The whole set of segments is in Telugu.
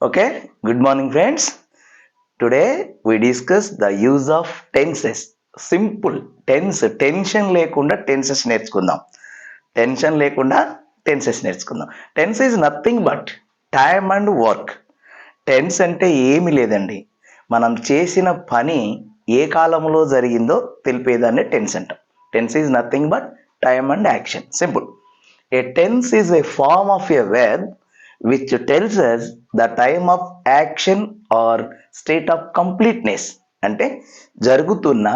Okay, good morning friends. Today we discuss the use of tenses. Simple tense, tension లేకుండా టెన్సెస్ నేర్చుకుందాం. టెన్షన్ లేకుండా టెన్సెస్ నేర్చుకుందాం. Tense is nothing but time and work. Tense అంటే ఏమి లేదండి, మనం చేసిన పని ఏ కాలంలో జరిగిందో తెలిపేదాన్ని టెన్స్ అంటాం. Tense is nothing but time and action. Simple. A tense is a form of a verb which tells us the time of action or state of completeness. అంటే జరుగుతున్న,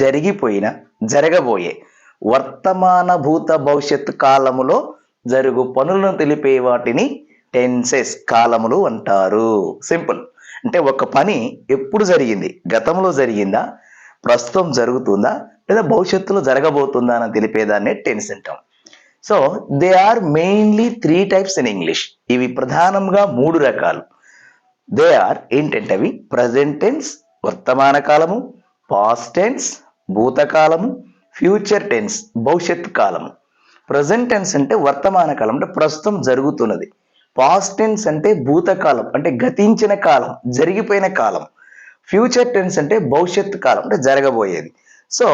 జరిగిపోయిన, జరగబోయే వర్తమాన భూత భవిష్యత్ కాలములో జరుగు పనులను తెలిపే వాటిని టెన్సెస్ కాలములు అంటారు. సింపుల్. అంటే ఒక పని ఎప్పుడు జరిగింది, గతంలో జరిగిందా, ప్రస్తుతం జరుగుతుందా, లేదా భవిష్యత్తులో జరగబోతుందా అని తెలిపేదాన్ని టెన్స్ అంటాం. So they are mainly 3 types in English. ఇవి ప్రధానంగా 3 రకాలు. దే ఆర్ ఏంటంటే అవి ప్రజెంట్ టెన్స్ వర్తమాన కాలము, పాస్ట్ టెన్స్ భూతకాలము, ఫ్యూచర్ టెన్స్ భవిష్యత్ కాలము. ప్రజెంట్ టెన్స్ అంటే వర్తమాన కాలం, అంటే ప్రస్తుతం జరుగుతున్నది. పాస్ట్ టెన్స్ అంటే భూతకాలం, అంటే గతించిన కాలం, జరిగిపోయిన కాలం. ఫ్యూచర్ టెన్స్ అంటే భవిష్యత్ కాలం, అంటే జరగబోయేది. So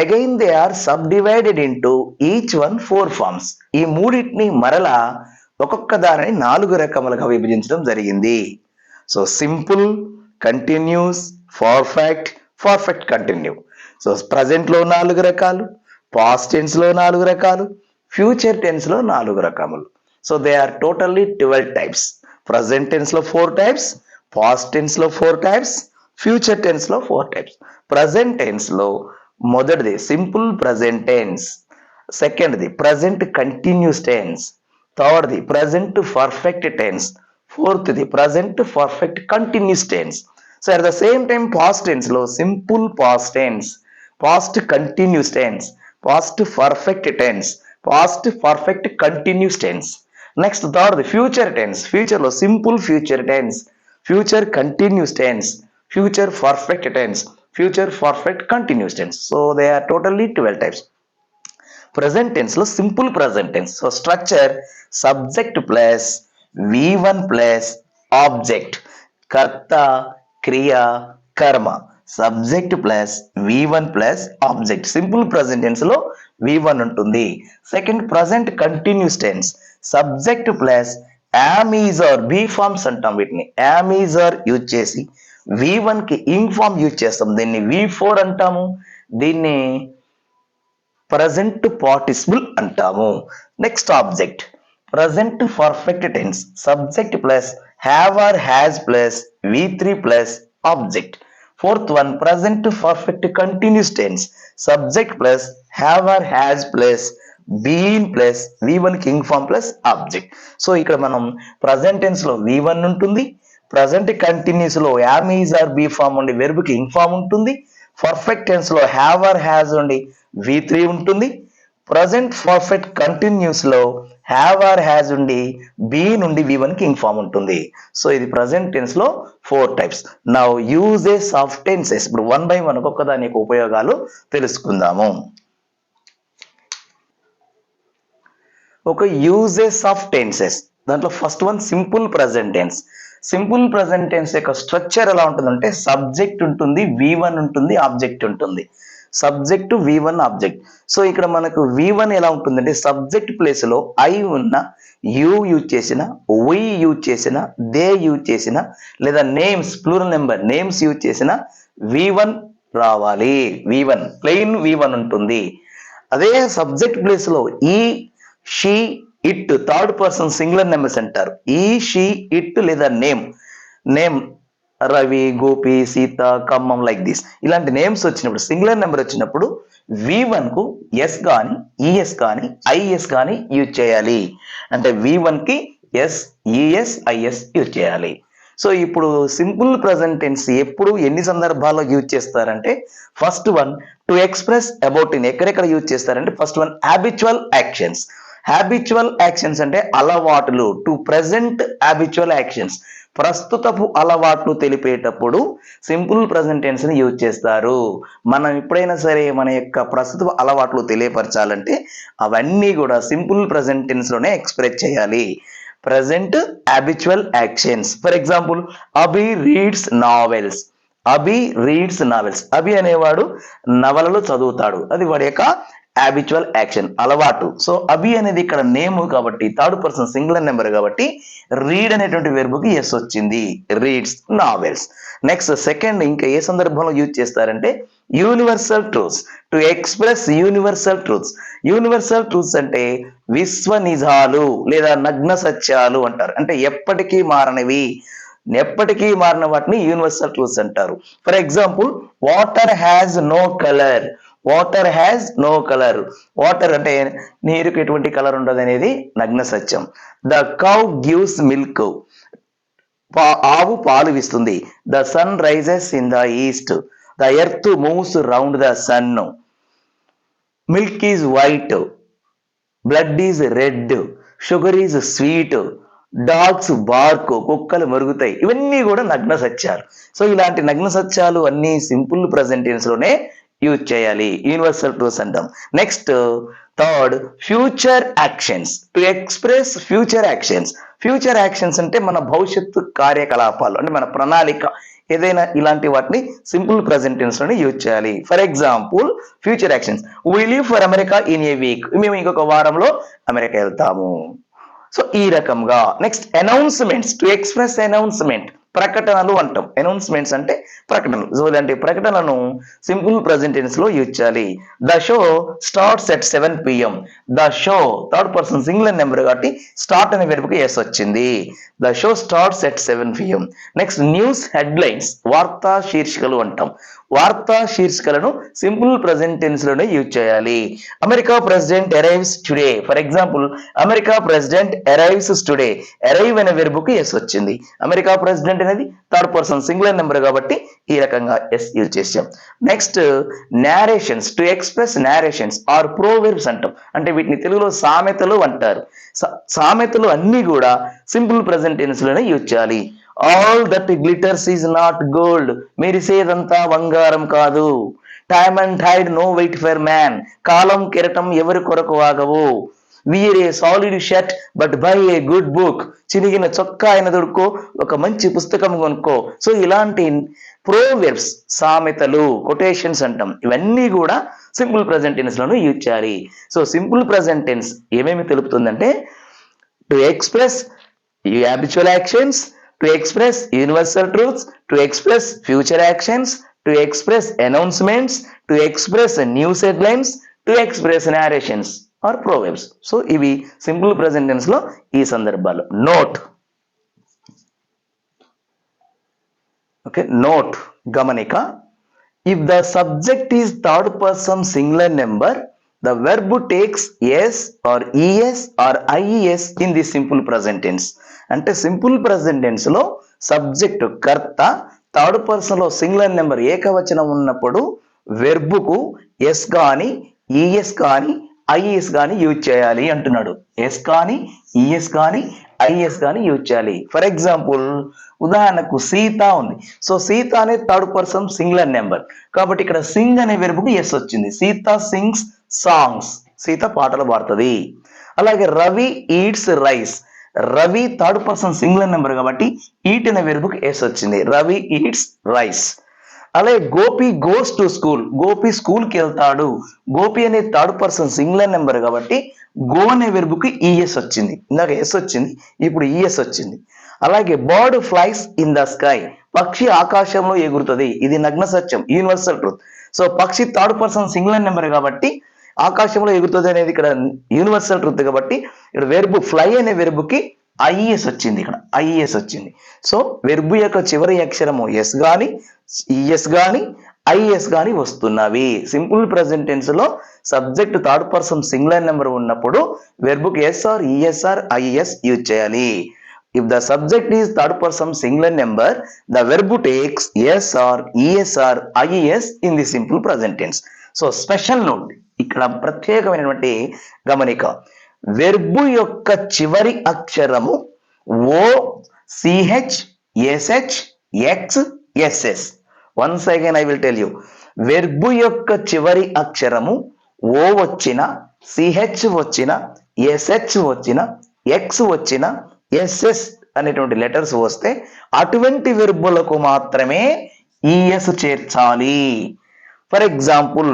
again they are sub divided into each one 4 forms. ఈ మూడింటిని మరలా ఒక్కొక్క దానిని 4 రకములుగా విభజించడం జరిగింది. So simple, continuous, perfect, perfect continue. So present లో 4 రకాలు, పాస్ట్ టెన్స్ లో 4 రకాలు, ఫ్యూచర్ టెన్స్ లో 4 రకములు. So they are totally 12 types. Present tense లో 4 టైప్స్, పాస్ట్ టెన్స్ లో 4 టైప్స్, ఫ్యూచర్ టెన్స్ లో 4 టైప్స్. ప్రజెంట్ టెన్స్ లో మొదటిది సింపుల్ ప్రజెంట్ టెన్స్, సెకండ్ది ప్రజెంట్ కంటిన్యూస్ టెన్స్, థర్డ్ది ప్రజెంట్ పర్ఫెక్ట్ టెన్స్, ఫోర్త్ది present perfect continuous tense. So at the same time past tense లో simple past tense, past continuous tense, past perfect tense, past perfect continuous tense. Next third future tense. Future లో simple future tense, future continuous tense, future perfect tense, future perfect continuous tense. So they are totally 12 types. Present tense లో simple present tense. So structure subject plus V1 plus object, కర్త క్రియ కర్మ. Subject plus V1 plus object. Simple present tense లో V1 ఉంటుంది. Second present continuous tense, subject plus am is are be forms అంటాం. వీటిని యామ్ ఈజ్ ఆర్ యూజ్ చేసి V1 కి ఇంగ్ ఫార్మ్ యూజ్ చేస్తాం, దీన్ని V4 అంటాము. దీన్ని ప్రజెంట్ పార్టిసిపుల్ అంటాము. Next object present perfect tense, subject plus have or has plus V3 plus object. Fourth one present perfect continuous tense, subject plus have or has plus been plus V1 కి ing form plus object. So ఇక్కడ మనం ప్రజెంట్ టెన్స్ లో V1 ఉంటుంది, ప్రజెంట్ కంటిన్యూస్ లో am is are be form ఉండి వెర్బ్ కి ఇంగ్ ఫార్మ్ ఉంటుంది, పర్ఫెక్ట్ టెన్స్ లో హ్యావ్ ఆర్ హ్యాజ్ ఉండి V3 ఉంటుంది, ప్రజెంట్ పర్ఫెక్ట్ కంటిన్యూస్ లో హ్యావ్ ఆర్ హ్యాజ్ ఉండి బీ నుండి V1 కి ఇంగ్ ఫార్మ్ ఉంటుంది. సో ఇది ప్రజెంట్ టెన్స్ లో 4 types. Now uses of tenses. ఇప్పుడు 1 by 1 ఒక్కొక్క దాని యొక్క ఉపయోగాలు తెలుసుకుందాము. ఒక యూజెస్ ఆఫ్ టెన్సెస్. దాంట్లో first one simple present tense. Simple present tense యొక్క స్ట్రక్చర్ ఎలా ఉంటుందంటే సబ్జెక్ట్ ఉంటుంది, V1 ఉంటుంది, ఆబ్జెక్ట్ ఉంటుంది. Subject V1 object. సో ఇక్కడ మనకు V1 ఎలా ఉంటుందంటే సబ్జెక్ట్ ప్లేస్ లో ఐ ఉన్న, యూ యూజ్ చేసిన, వి యూజ్ చేసిన, దే యూజ్ చేసిన, లేదా names plural number names use చేసిన V1 రావాలి. V1 ప్లెయిన్ V1 ఉంటుంది. అదే సబ్జెక్ట్ ప్లేస్ లో ఈ, she, it third person singular numbers అంటారు. ఈ, షీ, ఇట్ లేదా name Ravi, Gopi, Sita, Khammam like this. ఇలాంటి నేమ్స్ వచ్చినప్పుడు సింగులర్ నెంబర్ వచ్చినప్పుడు V1 కు ఎస్ కానీ ఈఎస్ కానీ ఐఎస్ కానీ యూజ్ చేయాలి. అంటే V1 కి ఎస్, ఈఎస్, ఐఎస్ యూజ్ చేయాలి. సో ఇప్పుడు సింపుల్ ప్రజెంట్ టెన్స్ ఎప్పుడు ఎన్ని సందర్భాల్లో యూజ్ చేస్తారంటే first one to express about in. ఎక్కడెక్కడ యూజ్ చేస్తారంటే first one habitual actions. Habitual actions అంటే అలవాట్లు. టు ప్రెజెంట్ హ్యాబిచువల్ యాక్షన్స్, ప్రస్తుతపు అలవాట్లు తెలిపేటప్పుడు సింపుల్ ప్రజెంట్ టెన్స్ ని యూజ్ చేస్తారు. మనం ఎప్పుడైనా సరే మన యొక్క ప్రస్తుత అలవాట్లు తెలియపరచాలంటే అవన్నీ కూడా సింపుల్ ప్రజెంట్ టెన్స్ లోనే ఎక్స్ప్రెస్ చేయాలి. Present habitual actions. For example, Abhi reads novels. Abhi reads novels. Abhi అనేవాడు నవలలు చదువుతాడు. అది వాడి యొక్క హ్యాబిచువల్ యాక్షన్, అలవాటు. సో అభి అనేది ఇక్కడ నేమ్ కాబట్టి థర్డ్ పర్సన్ సింగులర్ నెంబర్ కాబట్టి రీడ్ అనేటువంటి వెర్బుకి ఎస్ వచ్చింది, రీడ్స్ నావెల్స్. నెక్స్ట్ సెకండ్, ఇంకా ఏ సందర్భంలో యూజ్ చేస్తారంటే universal truths, to express universal truths. Universal truths అంటే విశ్వ నిజాలు లేదా నగ్న సత్యాలు అంటారు. అంటే ఎప్పటికీ మారనివి, ఎప్పటికీ మారిన వాటిని యూనివర్సల్ ట్రూత్స్ అంటారు. For example, water has no colour. Water has no colour. Water అంటే నీరుకి ఎటువంటి కలర్ ఉండదు అనేది నగ్న సత్యం. The cow gives milk. ఆవు పాలు ఇస్తుంది. The sun rises in the east. The earth moves round the sun. Milk is white. Blood is red. Sugar is sweet. Dogs bark. కుక్కలు మరుగుతాయి. ఇవన్నీ కూడా నగ్న సత్యాలు. సో ఇలాంటి నగ్న సత్యాలు అన్ని సింపుల్ ప్రెజెంట్ టెన్స్ లోనే యూజ్ చేయాలి, యూనివర్సల్ ట్రూత్స్ అంటాం. Next third, future actions, to express future actions. Future actions అంటే మన భవిష్యత్తు కార్యకలాపాలు, అంటే మన ప్రణాళిక ఏదైనా, ఇలాంటి వాటిని సింపుల్ ప్రెజెంట్ టెన్స్ లోనే యూజ్ చేయాలి. For example, future actions, we leave for America in a week. మేము ఇంకొక వారంలో అమెరికా వెళ్తాము. సో ఈ రకంగా. Next announcements, to express announcement, ప్రకటనలు అంటాం. అనౌన్స్మెంట్స్ అంటే ప్రకటనలు. సో ఇలాంటి ప్రకటనలను సింపుల్ ప్రెజెంట్ టెన్స్ లో యూజ్ చేయాలి. The show starts at 7 PM. The show third person singular number కాబట్టి స్టార్ట్ అనే వెర్బ్కి ఎస్ వచ్చింది. The show starts at 7 PM. Next news headlines, వార్తా శీర్షికలు అంటాం. వార్తా శీర్షికలను సింపుల్ ప్రెజెంట్ టెన్స్ లోనే యూజ్ చేయాలి. America president arrives today. For example, America president arrives today. Arrive అనే వెర్బుకి ఎస్ వచ్చింది. అమెరికా ప్రెసిడెంట్ అనేది థర్డ్ పర్సన్ సింగులర్ నెంబర్ కాబట్టి ఈ రకంగా ఎస్ యూజ్ చేసాం. Next narrations, to express narrations or proverbs అంటాం. అంటే వీటిని తెలుగులో సామెతలు అంటారు. సామెతలు అన్ని కూడా సింపుల్ ప్రెజెంట్ టెన్స్ లోనే యూజ్ చేయాలి. All that glitters is not gold. మెరిసేదంతా బంగారం కాదు. Time and tide no wait for man. కాలం కెరటం ఎవరి కొరకు ఆగవు. Wear a solid shirt but buy a good book. చినిగిన చొక్కా అయిన దొడుకో, ఒక మంచి పుస్తకం కొనుక్కో. సో ఇలాంటి ప్రోవెర్బ్స్, సామెతలు, కొటేషన్స్ అంటాం. ఇవన్నీ కూడా సింపుల్ ప్రెజెంట్ టెన్స్ లోనే యూజ్ చేయాలి. సో సింపుల్ ప్రెజెంట్ టెన్స్ ఏమేమి తెలుపుతుందంటే to express habitual actions, to express universal truths, to express future actions, to express announcements, to express news headlines, to express narrations or proverbs. So ఇవి సింపుల్ ప్రెజెంట్ టెన్స్ లో ఈ సందర్భాలు. నోట్, ఓకే, నోట్, గమనిక. If the subject is third person singular number, the verb takes s or es or ies in the simple present tense. అంటే సింపుల్ ప్రెజెంట్ టెన్స్ లో సబ్జెక్ట్ కర్త థర్డ్ పర్సన్ లో సింగులర్ నెంబర్ ఏకవచనం ఉన్నప్పుడు వెర్బుకు ఎస్ కానీ ఈఎస్ కానీ ఐఎస్ కానీ యూజ్ చేయాలి అంటున్నాడు. ఎస్ కానీ ఈఎస్ కానీ ఐఎస్ కానీ యూజ్ చేయాలి. ఫర్ ఎగ్జాంపుల్, ఉదాహరణకు సీత ఉంది. సో సీత అనే థర్డ్ పర్సన్ సింగులర్ నెంబర్ కాబట్టి ఇక్కడ సింగ్ అనే వెర్బుకు ఎస్ వచ్చింది. Sita sings songs. సీత పాటలు పాడుతుంది. అలాగే Ravi eats rice. Ravi third person singular number కాబట్టి ఈట్ అనే వెర్బుకి ఎస్ వచ్చింది. Ravi eats rice. అలాగే Gopi goes to school. Gopi school కి వెళ్తాడు. గోపి అనే థర్డ్ పర్సన్ సింగులర్ నెంబర్ కాబట్టి గో అనే వెర్బుకి ఈఎస్ వచ్చింది. ఇందాక ఎస్ వచ్చింది, ఇప్పుడు ఈఎస్ వచ్చింది. అలాగే bird flies in the sky. పక్షి ఆకాశంలో ఎగురుతుంది. ఇది నగ్న సత్యం, యూనివర్సల్ ట్రూత్. సో పక్షి థర్డ్ పర్సన్ సింగులర్ నెంబర్ కాబట్టి ఆకాశంలో ఎగురుతుంది అనేది ఇక్కడ యూనివర్సల్ ట్రూత్ కాబట్టి ఇక్కడ వెర్బు ఫ్లై అనే వెర్బుకి ఐఎస్ వచ్చింది. ఇక్కడ ఐఎస్ వచ్చింది. సో వెర్బు యొక్క చివరి అక్షరము ఎస్ గాని ఈఎస్ గాని ఐఎస్ గాని వస్తున్నవి. సింపుల్ ప్రెజెంట్ టెన్స్ లో subject third person singular number ఉన్నప్పుడు వెర్బుకి S or E S or I S use చేయాలి. If the subject is third person singular number, the verb takes yes or es or ies in the simple present tense. So special note, ఇక్కడ ప్రత్యేకమైనటువంటి గమనిక. వెర్బు యొక్క చివరి అక్షరము O, C H, S H, X, S S. Once again I will tell you. Verb యొక్క చివరి అక్షరము ఓ వచ్చిన, సిహెచ్ వచ్చిన, ఎస్హెచ్ వచ్చిన, ఎక్స్ వచ్చిన, ఎస్ఎస్ అనేటువంటి లెటర్స్ వస్తే అటువంటి వెర్బులకు మాత్రమే ఈఎస్ చేర్చాలి. ఫర్ ఎగ్జాంపుల్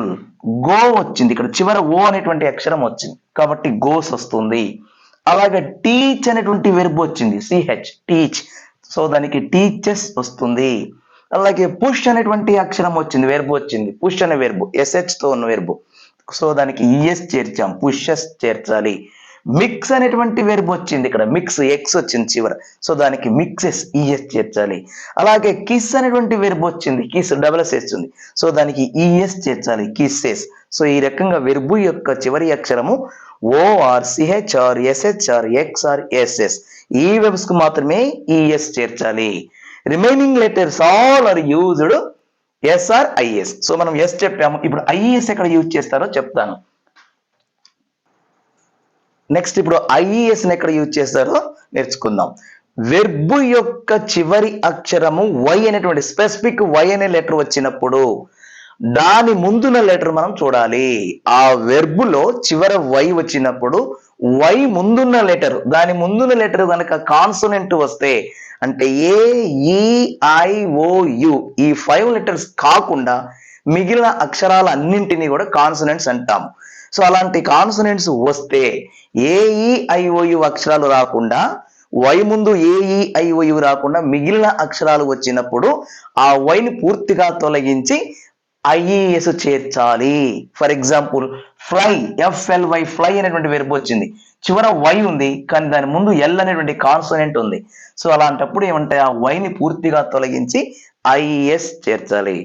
గో వచ్చింది, ఇక్కడ చివర ఓ అనేటువంటి అక్షరం వచ్చింది కాబట్టి గోస్ వస్తుంది. అలాగే టీచ్ అనేటువంటి వెర్బ్ వచ్చింది, సిహెచ్ టీచ్, సో దానికి టీచర్స్ వస్తుంది. అలాగే పుష్ అనేటువంటి అక్షరం వచ్చింది, వెర్బ్ వచ్చింది, పుష్ అనే వెర్బ్ ఎస్హెచ్ తో ఉన్న వెర్బ్, సో దానికి ఈఎస్ చేర్చాం, పుషెస్ చేర్చాలి. మిక్స్ అనేటువంటి వెర్బ్ వచ్చింది, ఇక్కడ మిక్స్ ఎక్స్ వచ్చింది చివర, సో దానికి మిక్సెస్ ఈఎస్ చేర్చాలి. అలాగే కిస్ అనేటువంటి వెర్బ్ వచ్చింది, కిస్ డబుల్ ఎస్ వచ్చింది, సో దానికి ఈఎస్ చేర్చాలి, కిస్సెస్. సో ఈ రకంగా వెర్బు యొక్క చివరి అక్షరము O or C H or S H or X or S S, ఈ వెర్బ్స్ కు మాత్రమే ఈఎస్ చేర్చాలి. Remaining letters all are used S or I S. So మనం ఎస్ చెప్పాము, ఇప్పుడు ఐఎస్ ఎక్కడ యూజ్ చేస్తారో చెప్తాను. నెక్స్ట్ ఇప్పుడు ఐఈఎస్ ఎక్కడ యూజ్ చేస్తారో నేర్చుకుందాం. వెర్బు యొక్క చివరి అక్షరము వై అనేటువంటి స్పెసిఫిక్ వై అనే లెటర్ వచ్చినప్పుడు దాని ముందున్న లెటర్ మనం చూడాలి. ఆ వెర్బులో చివర వై వచ్చినప్పుడు వై ముందున్న లెటర్, దాని ముందున్న లెటర్ కనుక కాన్సోనెంట్ వస్తే, అంటే ఏ ఈ ఐ ఓ యు ఈ 5 లెటర్స్ కాకుండా మిగిలిన అక్షరాల అన్నింటినీ కూడా కాన్సోనెంట్స్ అంటాం. సో అలాంటి కాన్సోనెంట్స్ వస్తే ఏఈఐఓయు అక్షరాలు రాకుండా, వై ముందు ఏఈఐఓయు రాకుండా మిగిలిన అక్షరాలు వచ్చినప్పుడు ఆ వైని పూర్తిగా తొలగించి ఐఈఎస్ చేర్చాలి. For example fly, FLY, fly అనేటువంటి వెర్బ్ వచ్చింది, చివర వై ఉంది కానీ దాని ముందు ఎల్ అనేటువంటి కాన్సోనెంట్ ఉంది. సో అలాంటప్పుడు ఏమంటే ఆ వైని పూర్తిగా తొలగించి ఐఈఎస్ చేర్చాలి.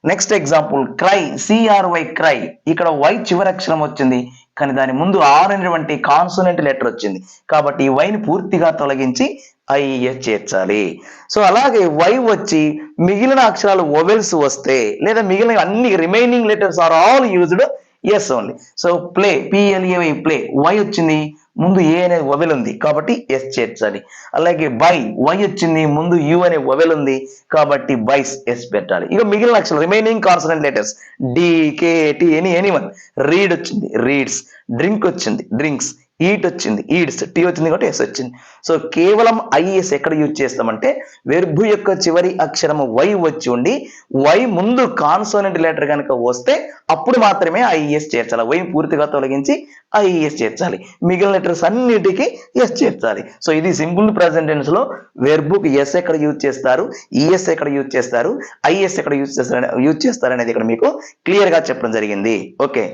Next example cry, CRY cry, ఇక్కడ వై చివరి అక్షరం వచ్చింది కానీ దాని ముందు ఆర్ అనేటువంటి కాన్సోనెంట్ లెటర్ వచ్చింది కాబట్టి ఈ వైని పూర్తిగా తొలగించి ఐఎస్ చేర్చాలి. సో అలాగే వై వచ్చి మిగిలిన అక్షరాలు ఓవెల్స్ వస్తే, లేదా మిగిలిన అన్ని remaining letters are all used S only. So play, P L A Y play, Y వచ్చింది ముందు ఏ అనే వవెల్ ఉంది కాబట్టి ఎస్ చేర్చాలి. అలాగే బై, వై వచ్చింది ముందు యు అనే వవెల్ ఉంది కాబట్టి బైస్ ఎస్ పెట్టాలి. ఇక మిగిలిన అక్షరాలు రిమైనింగ్ కాన్సనెంట్ లెటర్స్ డి, కే, టి, ఎనీవన్, రీడ్ వచ్చింది రీడ్స్, డ్రింక్ వచ్చింది డ్రింక్స్, ఈట్ వచ్చింది ఈడ్స్, టీ వచ్చింది కాబట్టి ఎస్ వచ్చింది. సో కేవలం ఐఎస్ ఎక్కడ యూజ్ చేస్తామంటే వెర్బు యొక్క చివరి అక్షరము వై వచ్చి ఉండి వై ముందు కాన్సోనెంట్ లెటర్ కనుక వస్తే అప్పుడు మాత్రమే ఐఎస్ చేర్చాలి. వై పూర్తిగా తొలగించి ఐఎస్ చేర్చాలి, మిగిలిన లెటర్స్ అన్నిటికీ ఎస్ చేర్చాలి. సో ఇది సింపుల్ ప్రెజెంట్ టెన్స్ లో వెర్బుకి ఎస్ ఎక్కడ యూజ్ చేస్తారు, ఈఎస్ ఎక్కడ యూజ్ చేస్తారు, ఐఎస్ ఎక్కడ యూజ్ చేస్తారు అనేది ఇక్కడ మీకు క్లియర్ గా చెప్పడం జరిగింది. Okay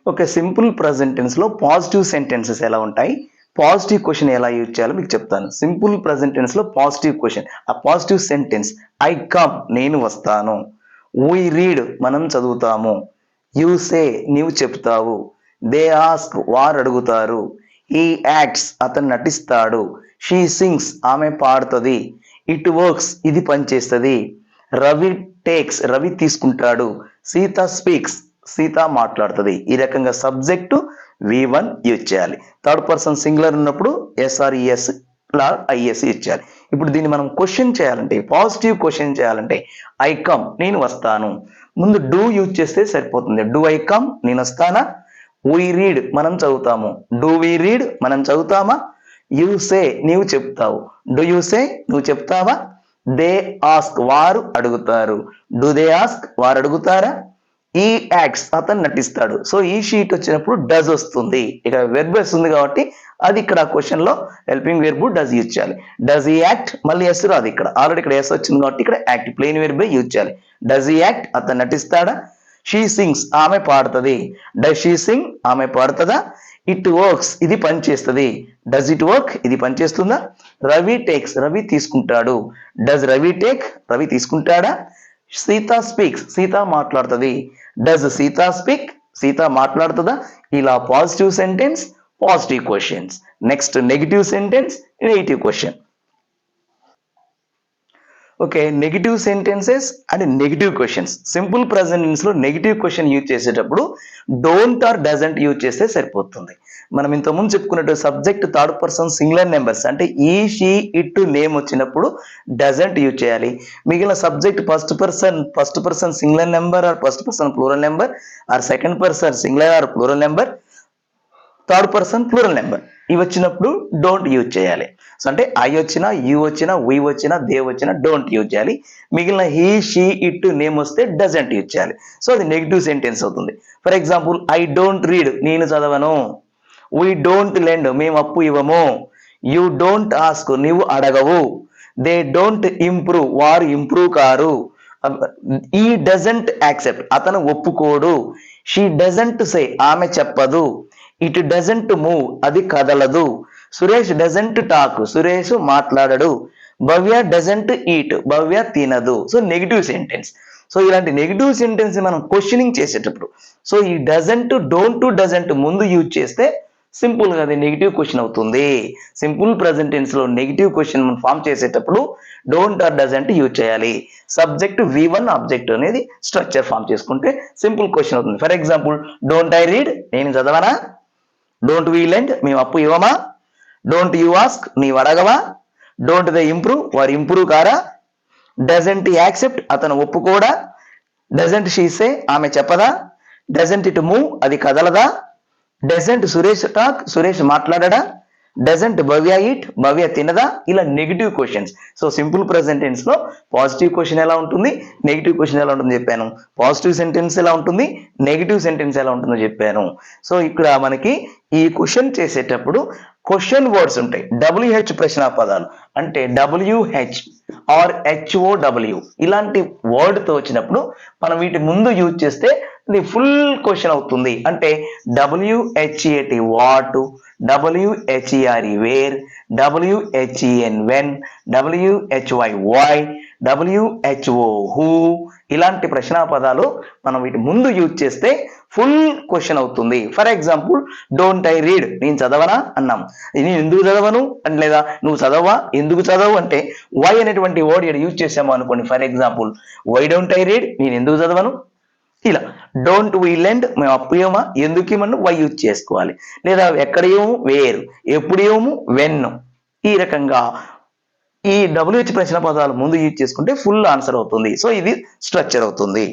okay simple present tense లో పాజిటివ్ సెంటెన్సెస్ ఎలా ఉంటాయి, పాజిటివ్ క్వశ్చన్ ఎలా యూజ్ చేయాలో మీకు చెప్తాను. సింపుల్ ప్రెజెంట్ టెన్స్ లో పాజిటివ్ క్వశ్చన్, ఆ పాజిటివ్ సెంటెన్స్ ఐ కమ్, నేను వస్తాను, వి రీడ్, మనం చదువుతాము, యు సే, నీవు చెప్తావు, దే ఆస్క్, వారు అడుగుతారు, హీ యాక్ట్స్, అతను నటిస్తాడు, షీ సింగ్స్, ఆమె పాడుతుంది, ఇట్ వర్క్స్, ఇది పనిచేస్తుంది, రవి టేక్స్, రవి తీసుకుంటాడు, సీత స్పీక్స్, సీత మాట్లాడుతుంది. ఈ రకంగా సబ్జెక్టు V1 యూజ్ చేయాలి. థర్డ్ పర్సన్ సింగులర్ ఉన్నప్పుడు SRES IS యూజ్ చేయాలి. ఇప్పుడు దీన్ని మనం క్వశ్చన్ చేయాలంటే, పాజిటివ్ క్వశ్చన్ చేయాలంటే ఐ కమ్, నేను వస్తాను, ముందు డూ యూజ్ చేస్తే సరిపోతుంది. డూ ఐ కమ్, నేను వస్తానా, వి రీడ్, మనం చదువుతాము, డూ వి రీడ్, మనం చదువుతామా, యు సే, నీవు చెప్తావు, డూ యు సే, నువ్వు చెప్తావా, దే ఆస్క్, వారు అడుగుతారు, డూ దే ఆస్క్, వారు అడుగుతారా, ఈ యాక్ట్స్, అతను నటిస్తాడు. సో ఈ షీట్ వచ్చినప్పుడు డస్ వస్తుంది, ఇక్కడ వెర్బ్ వస్తుంది కాబట్టి అది ఇక్కడ క్వశ్చన్ లో హెల్పింగ్ వెర్బ్ డస్ యూజ్ చేయాలి. డస్ ఈ యాక్ట్, మళ్ళీ ఎస్ రాదు, ఇక్కడ ఆల్రెడీ ఇక్కడ ఎస్ వచ్చింది కాబట్టి ఇక్కడ యాక్ట్ ప్లెయిన్ వెర్బ్ యూజ్ చేయాలి. డస్ ఈ యాక్ట్, అతను నటిస్తాడా, షీ సింగ్స్, ఆమె పాడుతుంది, డస్ షీ సింగ్, ఆమె పాడుతుందా, ఇట్ వర్క్స్, ఇది పని చేస్తుంది, డస్ ఇట్ వర్క్, ఇది పని చేస్తుందా, రవి టేక్స్, రవి తీసుకుంటాడు, డస్ రవి టేక్, రవి తీసుకుంటాడా, సీత స్పీక్స్, సీత మాట్లాడుతుంది, డస్ సీత స్పీక్, సీత మాట్లాడుతుందా. ఇలా positive sentence, positive questions. Next negative sentence, negative question. Okay negative sentences and negative questions. Simple present tense లో నెగిటివ్ క్వశ్చన్ యూజ్ చేసేటప్పుడు డోంట్ ఆర్ డజంట్ యూజ్ చేస్తే సరిపోతుంది. మనం ఇంతకుముందు చెప్పుకున్నట్టు subject third person singular numbers అంటే ఈ, షీ, ఇట్, నేమ్ వచ్చినప్పుడు డజంట్ యూజ్ చేయాలి. మిగిలిన subject first person singular number or first person plural number or second person singular or plural number third person plural number ఇవి వచ్చినప్పుడు డోంట్ యూజ్ చేయాలి. సో అంటే ఐ వచ్చినా, యూ వచ్చినా, వీ వచ్చినా, దే వచ్చినా డోంట్ యూజ్ చేయాలి. మిగిలిన హీ, షీ, ఇట్, నేమ్ వస్తే డజంట్ యూజ్ చేయాలి. సో అది నెగిటివ్ సెంటెన్స్ అవుతుంది. For example, I don't read, నేను చదవను. వీ డోంట్ లెండ్, మేము అప్పు ఇవ్వము. యూ డోంట్ ఆస్క్, నీవు అడగవు. దే డోంట్ ఇంప్రూవ్, వారు ఇంప్రూవ్ కారు. ఈ డజంట్ యాక్సెప్ట్, అతను ఒప్పుకోడు. షీ డజంట్ సే, ఆమె చెప్పదు. ఇట్ డజంట్ మూవ్, అది కదలదు. సురేష్ డజంట్ టాక్, సురేష్ మాట్లాడడు. భవ్య డజంట్ ఈట్, భవ్య తినదు. So negative sentence. సో ఇలాంటి నెగిటివ్ సెంటెన్స్ మనం క్వశ్చనింగ్ చేసేటప్పుడు సో ఈ డజంట్, డోంట్, డజంట్ ముందు యూజ్ చేస్తే సింపుల్ గా అది నెగిటివ్ క్వశ్చన్ అవుతుంది. సింపుల్ ప్రెజెంట్ టెన్స్ లో నెగిటివ్ క్వశ్చన్ మనం ఫామ్ చేసేటప్పుడు డోంట్ ఆర్ డజంట్ యూజ్ చేయాలి. సబ్జెక్ట్ V1 ఆబ్జెక్ట్ అనేది స్ట్రక్చర్ ఫామ్ చేసుకుంటే సింపుల్ క్వశ్చన్ అవుతుంది. For example, don't I read, నేను చదవనా. డోంట్ వీ లెండ్, మేము అప్పు ఇవ్వమా. డోంట్ యూ ఆస్క్, నీవు అడగవా. డోంట్ దే ఇంప్రూవ్, వారు ఇంప్రూవ్ కారా. డజంట్ యాక్సెప్ట్, అతను ఒప్పుకోడా. డజంట్ షీ సే, ఆమె చెప్పదా. డజంట్ ఇట్ మూవ్, అది కదలదా. డజంట్ సురేష్ టాక్, సురేష్ మాట్లాడడా. డజంట్ భవ్య ఈట్, భవ్య తినదా. ఇలా negative questions. So simple present tense లో పాజిటివ్ క్వశ్చన్ ఎలా ఉంటుంది, నెగిటివ్ క్వశ్చన్ ఎలా ఉంటుంది చెప్పాను. పాజిటివ్ సెంటెన్స్ ఎలా ఉంటుంది, నెగిటివ్ సెంటెన్స్ ఎలా ఉంటుందో చెప్పాను. సో ఇక్కడ మనకి ఈ క్వశ్చన్ చేసేటప్పుడు క్వశ్చన్ వర్డ్స్ ఉంటాయి. WH ప్రశ్న పదాలు అంటే WH ఆర్ HOW ఇలాంటి వర్డ్ తో వచ్చినప్పుడు మనం వీటి ముందు యూజ్ చేస్తే ఇది ఫుల్ క్వశ్చన్ అవుతుంది. అంటే WHEAT what, WHERE where, WHEN when, WHY why, WHO who ఇలాంటి ప్రశ్న పదాలు మనం వీటి ముందు యూజ్ చేస్తే ఫుల్ క్వశ్చన్ అవుతుంది. For example, don't I read, నేను చదవనా అన్నాం. నేను ఎందుకు చదవను అని, లేదా నువ్వు చదవా, ఎందుకు చదవు అంటే వై అనేటువంటి వర్డ్ ఇక్కడ యూజ్ చేసాము అనుకోండి. For example, why don't I read, నేను ఎందుకు చదవను. ఇలా డోంట్ వీ లెండ్, మేము అప్పు ఇవ్వమా, ఎందుకు ఇవ్వమని వై యూజ్ చేసుకోవాలి. లేదా ఎక్కడ ఇవ్వము, వేరు, ఎప్పుడు ఇవ్వము, వెన్. ఈ రకంగా ఈ WH ప్రశ్న పదాలు ముందు యూజ్ చేసుకుంటే ఫుల్ ఆన్సర్ అవుతుంది. సో ఇది స్ట్రక్చర్ అవుతుంది.